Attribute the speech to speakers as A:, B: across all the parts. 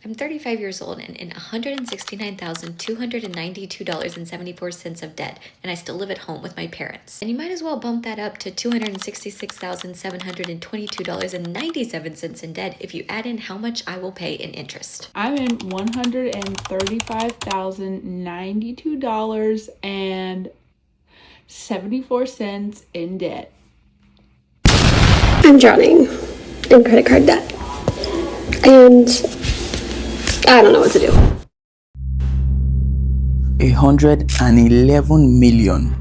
A: I'm 35 years old and in $169,292.74 of debt, and I still live at home with my parents. And you might as well bump that up to $266,722.97 in debt if you add in how much I will pay in interest.
B: I'm in $135,092.74 in debt.
C: I'm drowning in credit card debt. And I don't know what to do.
D: 111 million.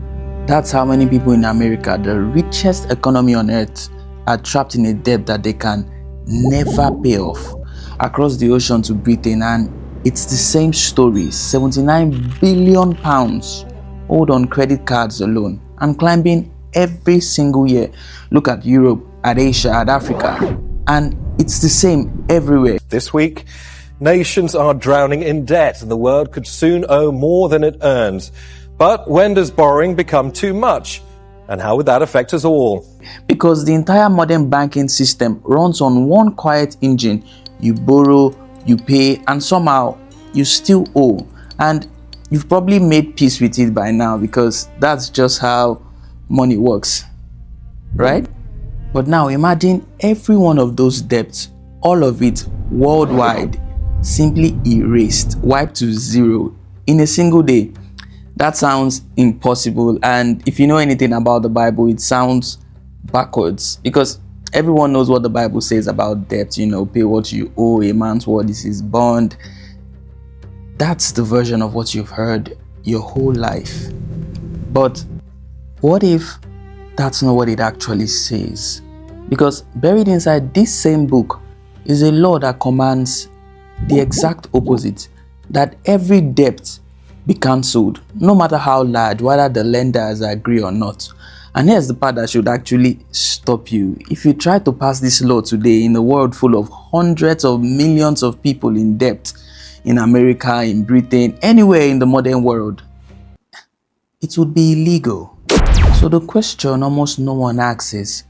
D: That's how many people in America, the richest economy on earth, are trapped in a debt that they can never pay off. Across the ocean to Britain, and it's the same story. 79 billion pounds owed on credit cards alone and climbing every single year. Look at Europe, at Asia, at Africa, and it's the same everywhere.
E: This week, nations are drowning in debt and the world could soon owe more than it earns. But when does borrowing become too much? And how would that affect us all?
D: Because the entire modern banking system runs on one quiet engine. You borrow, you pay, and somehow you still owe. And you've probably made peace with it by now because that's just how money works, right? But now imagine every one of those debts, all of it worldwide, simply erased, wiped to zero in a single day. That sounds impossible, and if you know anything about the Bible, it sounds backwards because everyone knows what the Bible says about debt. Pay what you owe, a man's word is his bond. That's the version of what you've heard your whole life. But what if that's not what it actually says? Because buried inside this same book is a law that commands the exact opposite, that every debt be cancelled, no matter how large, whether the lenders agree or not. And here's the part that should actually stop you. If you try to pass this law today in a world full of hundreds of millions of people in debt, in America, in Britain, anywhere in the modern world, it would be illegal. So the question almost no one asks is,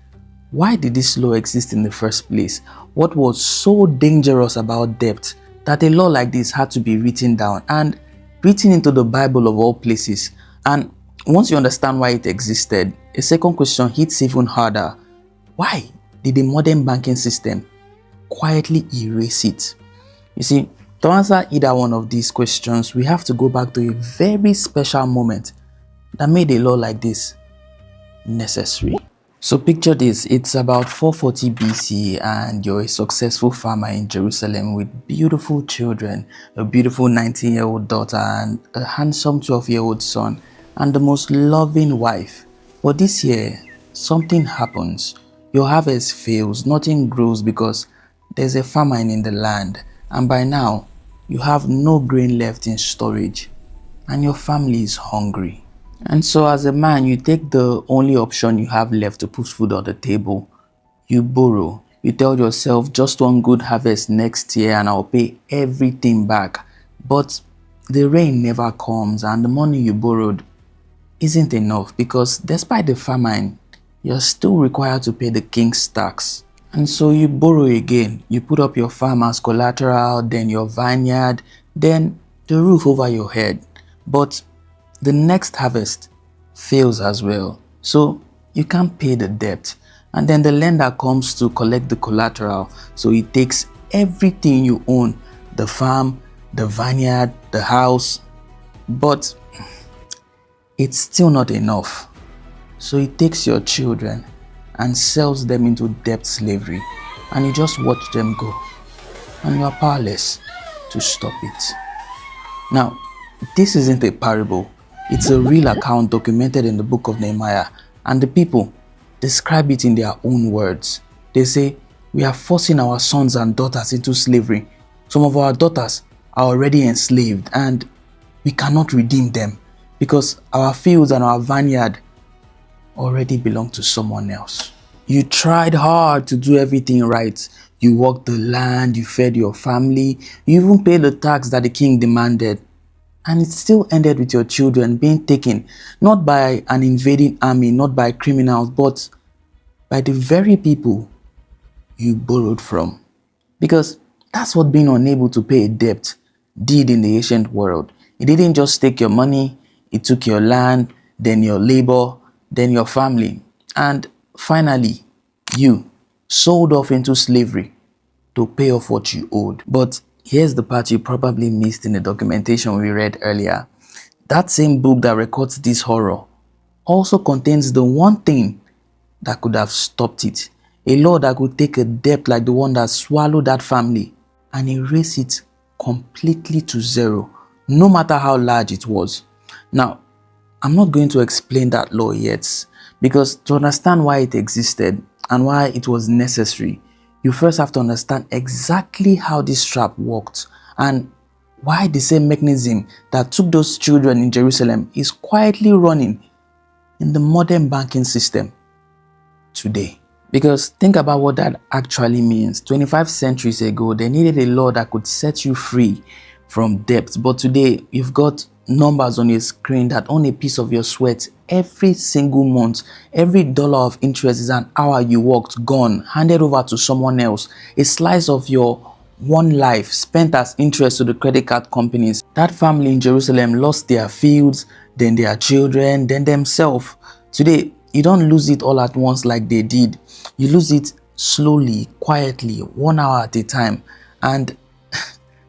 D: why did this law exist in the first place? What was so dangerous about debt that a law like this had to be written down and written into the Bible of all places? And once you understand why it existed, a second question hits even harder. Why did the modern banking system quietly erase it? You see, to answer either one of these questions, we have to go back to a very special moment that made a law like this necessary. So picture this, it's about 440 BC and you're a successful farmer in Jerusalem with beautiful children, a beautiful 19-year-old daughter and a handsome 12-year-old son and the most loving wife. But this year, something happens. Your harvest fails, nothing grows because there's a famine in the land, and by now, you have no grain left in storage and your family is hungry. And so as a man, you take the only option you have left to put food on the table. You borrow. You tell yourself just one good harvest next year and I'll pay everything back. But the rain never comes and the money you borrowed isn't enough because despite the famine, you're still required to pay the king's tax. And so you borrow again. You put up your farm as collateral, then your vineyard, then the roof over your head. But the next harvest fails as well, so you can't pay the debt. And then the lender comes to collect the collateral, so he takes everything you own, the farm, the vineyard, the house, but it's still not enough. So he takes your children and sells them into debt slavery, and you just watch them go, and you are powerless to stop it. Now, this isn't a parable. It's a real account documented in the book of Nehemiah, and the people describe it in their own words. They say, we are forcing our sons and daughters into slavery. Some of our daughters are already enslaved and we cannot redeem them because our fields and our vineyard already belong to someone else. You tried hard to do everything right. You worked the land, you fed your family, you even paid the tax that the king demanded. And it still ended with your children being taken, not by an invading army, not by criminals, but by the very people you borrowed from. Because That's what being unable to pay a debt did in the ancient world. It didn't just take your money, it took your land, then your labor, then your family, and finally, you sold off into slavery to pay off what you owed. But here's the part you probably missed in the documentation we read earlier. That same book that records this horror also contains the one thing that could have stopped it. A law that could take a debt like the one that swallowed that family and erase it completely to zero, no matter how large it was. Now, I'm not going to explain that law yet, because to understand why it existed and why it was necessary, you first have to understand exactly how this trap worked and why the same mechanism that took those children in Jerusalem is quietly running in the modern banking system today. Because think about what that actually means. 25 centuries ago, they needed a law that could set you free from debt. But today, you've got numbers on your screen that own a piece of your sweat every single month. Every dollar of interest is an hour you worked, gone, handed over to someone else. A slice of your one life spent as interest to the credit card companies. That family in Jerusalem lost their fields, then their children, then themselves. Today, you don't lose it all at once like they did. You lose it slowly, quietly, 1 hour at a time, and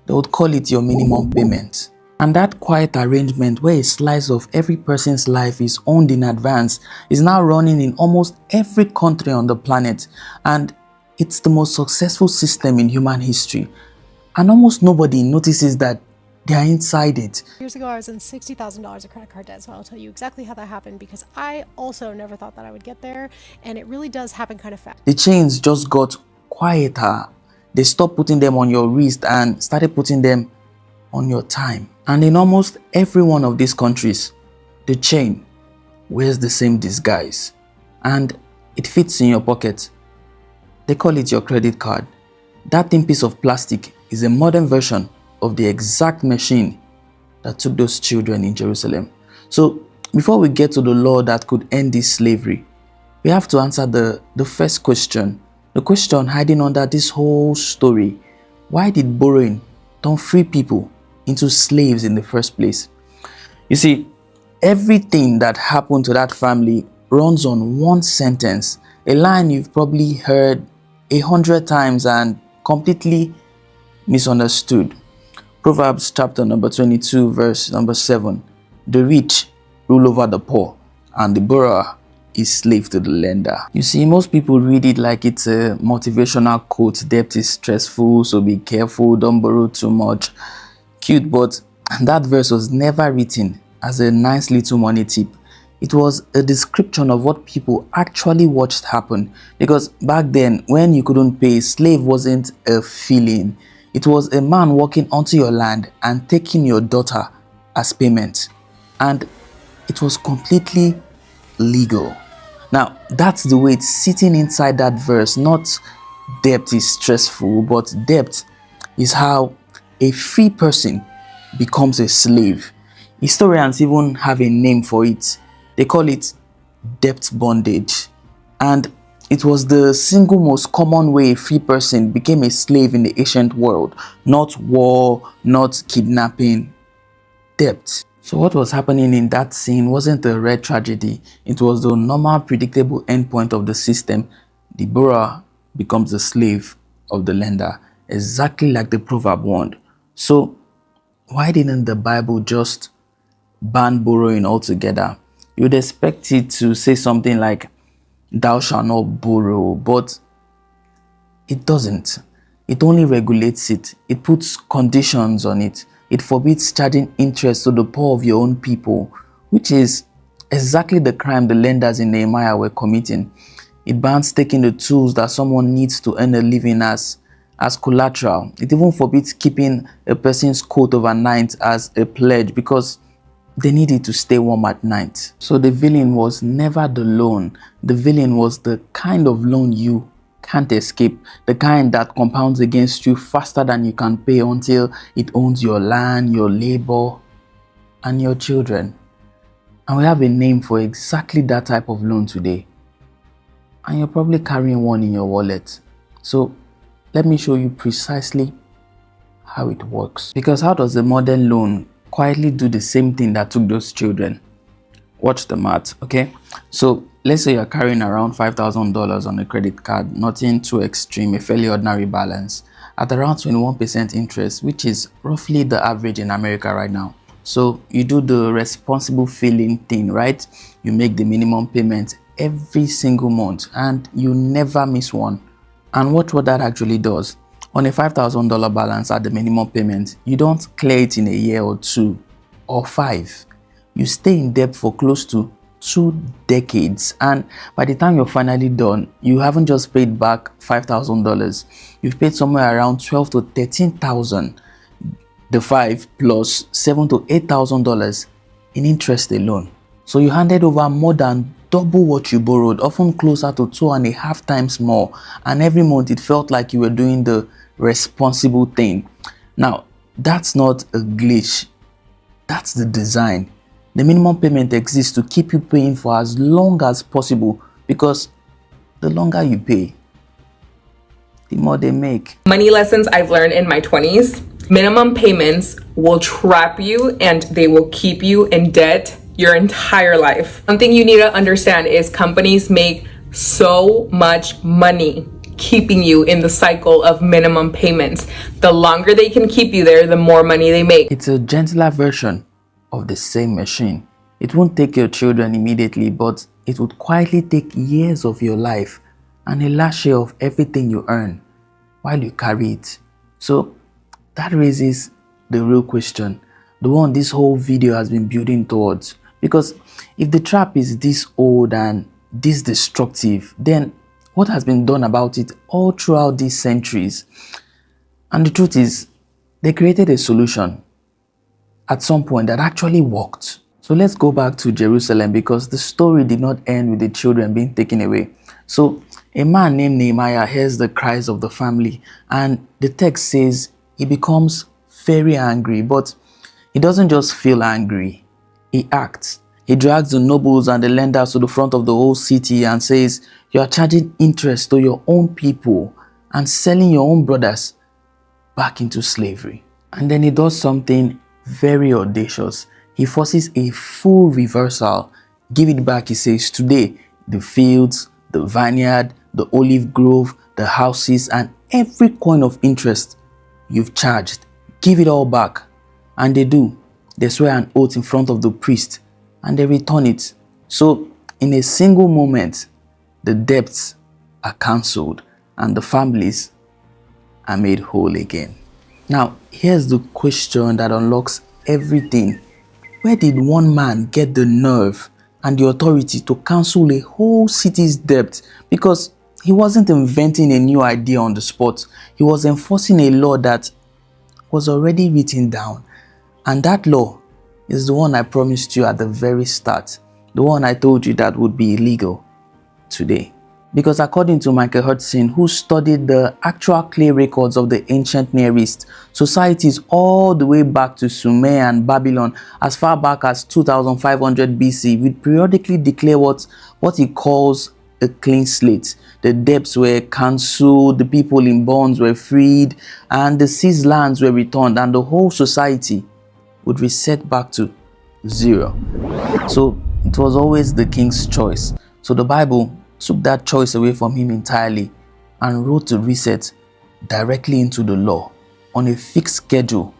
D: they would call it your minimum payment. And that quiet arrangement where a slice of every person's life is owned in advance is now running in almost every country on the planet, and it's the most successful system in human history. And almost nobody notices that they are inside it.
F: Years ago, I was in $60,000 of credit card debt, so I'll tell you exactly how that happened, because I also never thought that I would get there, and it really does happen kind of fast.
D: The chains just got quieter. They stopped putting them on your wrist and started putting them on your time. And in almost every one of these countries, the chain wears the same disguise and it fits in your pocket. They call it your credit card. That thin piece of plastic is a modern version of the exact machine that took those children in Jerusalem. So before we get to the law that could end this slavery, we have to answer the first question, the question hiding under this whole story. Why did borrowing turn free people into slaves in the first place? You see, everything that happened to that family runs on one sentence, a line you've probably heard 100 times and completely misunderstood. Proverbs chapter number 22, verse number 7. The rich rule over the poor, and the borrower is slave to the lender. You see, most people read it like it's a motivational quote. Debt is stressful, so be careful, don't borrow too much. Cute, but that verse was never written as a nice little money tip. It was a description of what people actually watched happen. Because back then, when you couldn't pay, slave wasn't a feeling. It was a man walking onto your land and taking your daughter as payment. And it was completely legal. Now, that's the way it's sitting inside that verse. Not debt is stressful, but debt is how a free person becomes a slave. Historians even have a name for it. They call it debt bondage. And it was the single most common way a free person became a slave in the ancient world. Not war, not kidnapping, debt. So what was happening in that scene wasn't a red tragedy. It was the normal, predictable endpoint of the system. The borrower becomes the slave of the lender, exactly like the proverb warned. So why didn't the Bible just ban borrowing altogether? You'd expect it to say something like, thou shalt not borrow, but it doesn't. It only regulates it. It puts conditions on it. It forbids charging interest to the poor of your own people, which is exactly the crime the lenders in Nehemiah were committing. It bans taking the tools that someone needs to earn a living as collateral. It even forbids keeping a person's coat overnight as a pledge because they needed to stay warm at night. So the villain was never the loan. The villain was the kind of loan you can't escape, the kind that compounds against you faster than you can pay until it owns your land, your labor, and your children. And we have a name for exactly that type of loan today. And you're probably carrying one in your wallet. So let me show you precisely how it works. Because how does a modern loan quietly do the same thing that took those children? Watch the math, okay? So let's say you're carrying around $5,000 on a credit card, nothing too extreme, a fairly ordinary balance, at around 21% interest, which is roughly the average in America right now. So you do the responsible feeling thing, right? You make the minimum payment every single month and you never miss one. And watch what that actually does. On a $5,000 balance at the minimum payment, you don't clear it in a year or 2 or 5. You stay in debt for close to 2 decades, and by the time you're finally done, you haven't just paid back $5,000. You've paid somewhere around $12,000 to $13,000, the 5 plus $7,000 to $8,000 in interest alone. So you handed over more than double what you borrowed, often closer to 2.5 times more, and every month it felt like you were doing the responsible thing. Now, that's not a glitch, that's the design. The minimum payment exists to keep you paying for as long as possible, because the longer you pay, the more they make.
G: Money lessons I've learned in my 20s. Minimum payments will trap you and they will keep you in debt your entire life. One thing you need to understand is companies make so much money keeping you in the cycle of minimum payments. The longer they can keep you there, the more money they make.
D: It's a gentler version of the same machine. It won't take your children immediately, but it would quietly take years of your life and a large share of everything you earn while you carry it. So that raises the real question, the one this whole video has been building towards. Because if the trap is this old and this destructive, then what has been done about it all throughout these centuries? And the truth is, they created a solution at some point that actually worked. So let's go back to Jerusalem, because the story did not end with the children being taken away. So a man named Nehemiah hears the cries of the family, and the text says he becomes very angry, but he doesn't just feel angry, he acts. He drags the nobles and the lenders to the front of the whole city and says, "You are charging interest to your own people and selling your own brothers back into slavery." And then he does something very audacious. He forces a full reversal. Give it back, he says. Today, the fields, the vineyard, the olive grove, the houses, and every coin of interest you've charged, give it all back. And they do. They swear an oath in front of the priest and they return it. So in a single moment, the debts are cancelled and the families are made whole again. Now, here's the question that unlocks everything. Where did one man get the nerve and the authority to cancel a whole city's debt? Because he wasn't inventing a new idea on the spot. He was enforcing a law that was already written down. And that law is the one I promised you at the very start. The one I told you that would be illegal today. Because according to Michael Hudson, who studied the actual clay records of the ancient Near East, societies all the way back to Sumer and Babylon, as far back as 2500 BC, would periodically declare what he calls a clean slate. The debts were cancelled, the people in bonds were freed, and the seized lands were returned, and the whole society would reset back to zero. So it was always the king's choice. So the Bible took that choice away from him entirely and wrote the reset directly into the law on a fixed schedule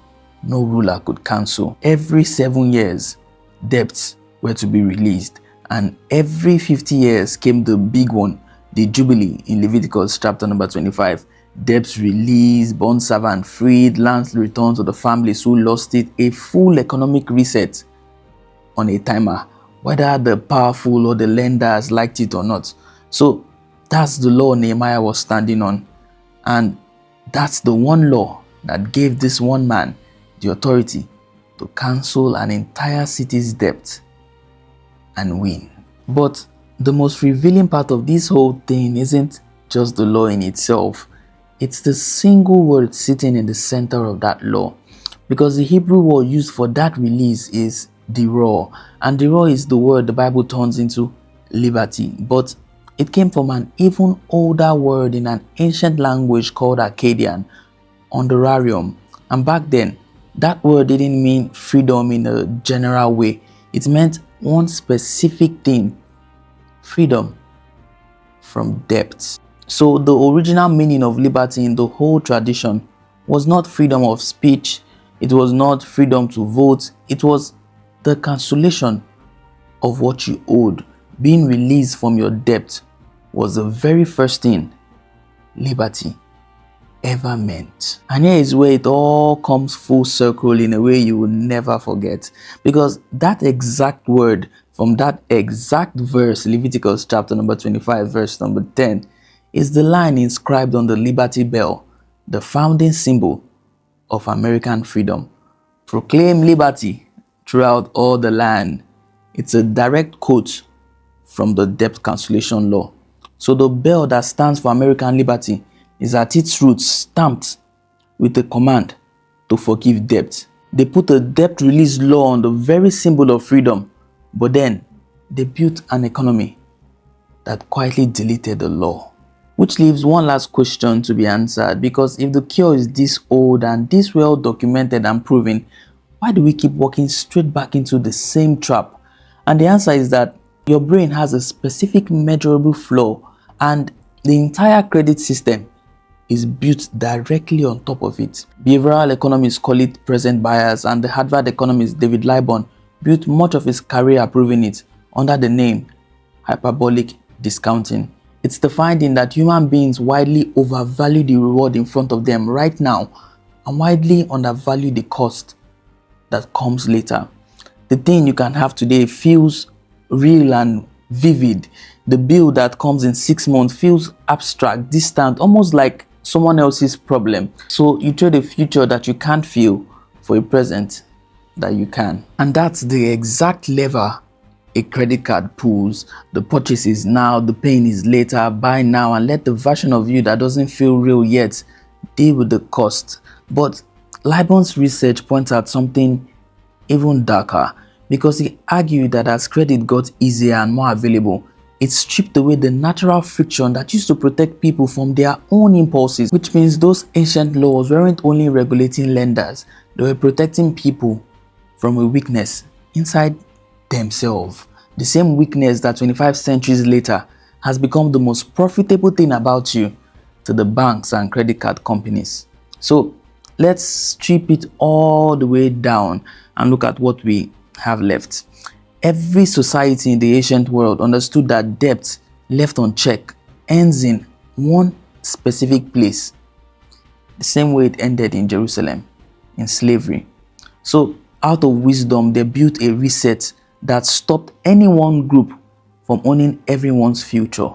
D: no ruler could cancel. Every 7 years, debts were to be released, and every 50 years came the big one, the Jubilee in Leviticus chapter number 25. Debts released, bond servant freed, lands returned to the families who lost it, a full economic reset on a timer, whether the powerful or the lenders liked it or not. So that's the law Nehemiah was standing on, and that's the one law that gave this one man the authority to cancel an entire city's debt and win. But the most revealing part of this whole thing isn't just the law in itself, it's the single word sitting in the center of that law, because the Hebrew word used for that release is deror, and deror is the word the Bible turns into liberty, but it came from an even older word in an ancient language called Akkadian, honorarium. And back then, that word didn't mean freedom in a general way. It meant one specific thing: freedom from debt. So the original meaning of liberty in the whole tradition was not freedom of speech, it was not freedom to vote, it was the cancellation of what you owed. Being released from your debt was the very first thing liberty ever meant. And here is where it all comes full circle in a way you will never forget. Because that exact word from that exact verse, Leviticus chapter number 25, verse number 10, is the line inscribed on the Liberty Bell, the founding symbol of American freedom. Proclaim liberty throughout all the land. It's a direct quote from the debt cancellation law. So the bell that stands for American liberty is at its roots stamped with a command to forgive debt. They put a debt release law on the very symbol of freedom, but then they built an economy that quietly deleted the law. Which leaves one last question to be answered, because if the cure is this old and this well documented and proven, why do we keep walking straight back into the same trap? And the answer is that your brain has a specific measurable flaw, and the entire credit system is built directly on top of it. Behavioral economists call it present bias, and the Harvard economist David Laibson built much of his career proving it under the name hyperbolic discounting. It's the finding that human beings widely overvalue the reward in front of them right now and widely undervalue the cost that comes later. The thing you can have today feels real and vivid. The bill that comes in 6 months feels abstract, distant, almost like someone else's problem. So you trade a future that you can't feel for a present that you can. And that's the exact lever a credit card pulls. The purchase is now, the pain is later. Buy now and let the version of you that doesn't feel real yet deal with the cost. But Laibon's research points out something even darker, because he argued that as credit got easier and more available, it stripped away the natural friction that used to protect people from their own impulses, which means those ancient laws weren't only regulating lenders, they were protecting people from a weakness inside themselves. The same weakness that 25 centuries later has become the most profitable thing about you to the banks and credit card companies. So let's strip it all the way down and look at what we have left. Every society in the ancient world understood that debt left unchecked ends in one specific place, the same way it ended in Jerusalem, in slavery. So out of wisdom, they built a reset that stopped any one group from owning everyone's future.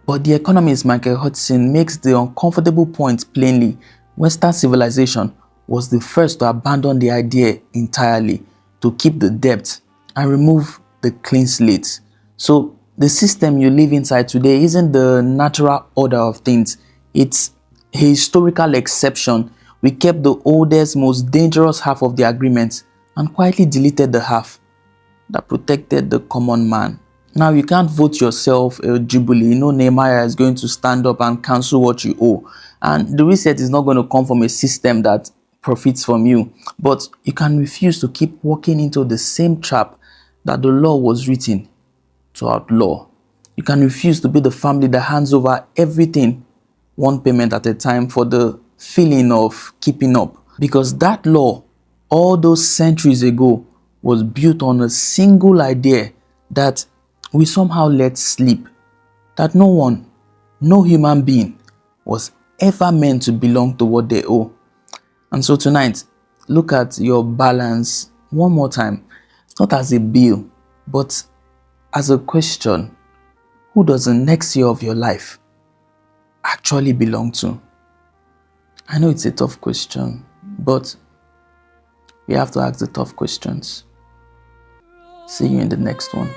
D: But the economist Michael Hudson makes the uncomfortable point plainly. Western civilization was the first to abandon the idea entirely, to keep the debt and remove the clean slate. So the system you live inside today isn't the natural order of things. It's a historical exception. We kept the oldest, most dangerous half of the agreement and quietly deleted the half that protected the common man. Now you can't vote yourself a jubilee. You know Nehemiah is going to stand up and cancel what you owe. And the reset is not going to come from a system that profits from you. But you can refuse to keep walking into the same trap that the law was written to outlaw. You can refuse to be the family that hands over everything, one payment at a time, for the feeling of keeping up. Because that law, all those centuries ago, was built on a single idea that we somehow let slip, that no one, no human being was ever meant to belong to what they owe. And so tonight, look at your balance one more time, not as a bill, but as a question: who does the next year of your life actually belong to? I know it's a tough question, but we have to ask the tough questions. See you in the next one.